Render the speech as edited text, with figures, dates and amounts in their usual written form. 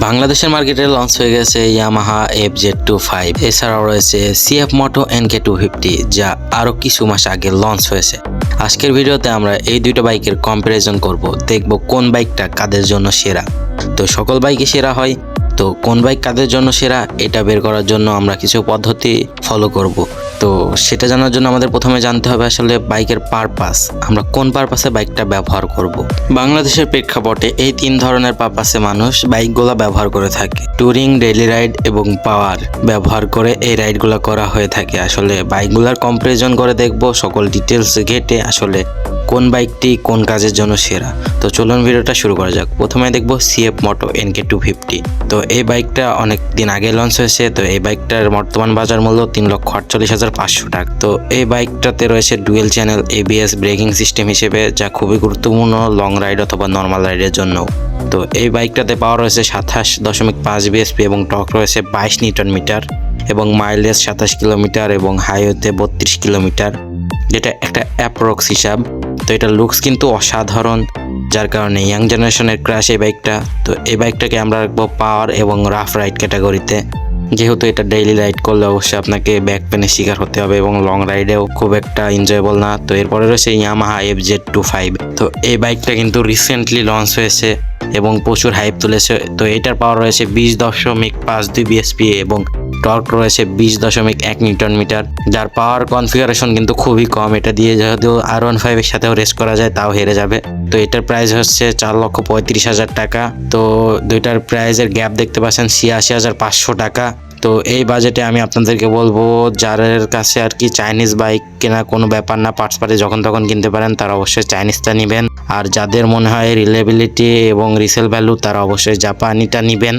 বাংলাদেশের মার্কেটে লঞ্চ হয়ে গেছে ইয়ামাহা FZ25, এছাড়াও রয়েছে CF Moto NK250, যা আরও কিছু মাস আগে লঞ্চ হয়েছে। আজকের ভিডিওতে আমরা এই দুটো বাইকের কম্পারিজন করব, দেখব কোন বাইকটা কাদের জন্য সেরা। তো সকল বাইকই সেরা হয়, তো কোন বাইক কাদের জন্য সেরা এটা বের করার জন্য আমরা কিছু পদ্ধতি ফলো করব। তো সেটা জানার জন্য আমাদের প্রথমে জানতে হবে আসলে বাইকের পারপাস, আমরা কোন পারপাসে বাইকটা ব্যবহার করব। বাংলাদেশের প্রেক্ষাপটে এই তিন ধরনের পারপাসে মানুষ বাইকগুলো ব্যবহার করে থাকে: ট্যুরিং, ডেইলি রাইড এবং পাওয়ার ব্যবহার করে এই রাইডগুলো করা হয়ে থাকে। আসলে বাইকগুলোর কম্পারিজন করে দেখব সকল ডিটেলস ঘেটে আসলে কোন বাইকটি কোন কাজের জন্য সেরা। তো চলুন ভিডিওটা শুরু করা যাক। প্রথমে দেখব CF Moto NK250। তো এই বাইকটা অনেক দিন আগে লঞ্চ হয়েছে। তো এই বাইকটার বর্তমান বাজার মূল্য 3,48,500 টাকা। তো এই বাইকটাতে রয়েছে dual channel ABS braking system হিসেবে, যা খুবই গুরুত্বপূর্ণ লং রাইড অথবা নর্মাল রাইডের জন্য। তো এই বাইকটাতে পাওয়ার রয়েছে 27.5 bhp এবং টর্ক রয়েছে 22 নিউটন মিটার এবং মাইলেজ 27 কিলোমিটার এবং হাইওয়েতে 32 কিলোমিটার, যেটা একটা অ্যাপ্রক্স হিসাব। তো এটা লুকস কিন্তু অসাধারণ, যার কারণে ইয়াং জেনারেশনের ক্রাশ এই বাইকটা। তো এই বাইকটাকে আমরা রাখবো পাওয়ার এবং রাফ রাইড ক্যাটাগরিতে, যেহেতু এটা ডেইলি রাইড করলে অবশ্যই আপনাকে ব্যাক পেনের শিকার হতে হবে এবং লং রাইডেও খুব একটা এনজয়েবল না। তো এরপরে রয়েছে ইয়ামাহা FZ25। তো এই বাইকটা কিন্তু রিসেন্টলি লঞ্চ হয়েছে এবং প্রচুর হাইপ তুলেছে। তো এটার পাওয়ার রয়েছে 20.52 bhp এবং টর্ক রয়েছে 20.1 নিউটন মিটার, যার পাওয়ার কনফিগারেশন কিন্তু খুবই কম। এটা দিয়ে যদিও R15 এর সাথেও রেস করা যায়, তাও হেরে যাবে। তো এটার প্রাইস হচ্ছে 4,35,000 টাকা। তো দুইটার প্রাইসের গ্যাপ দেখতে পাচ্ছেন 86,500 টাকা। তো এই বাজেটে আমি আপনাদেরকে বলবো, যাদের কাছে আর কি চাইনিজ বাইক কেনা কোনো ব্যাপার না, পার্টস পার্টে যখন তখন কিনতে পারেন, তারা অবশ্যই চাইনিজটা নেবেন। আর যাদের মনে হয় রিলায়েবিলিটি এবং রিসেল ভ্যালু, তারা অবশ্যই জাপানিটা নেবেন।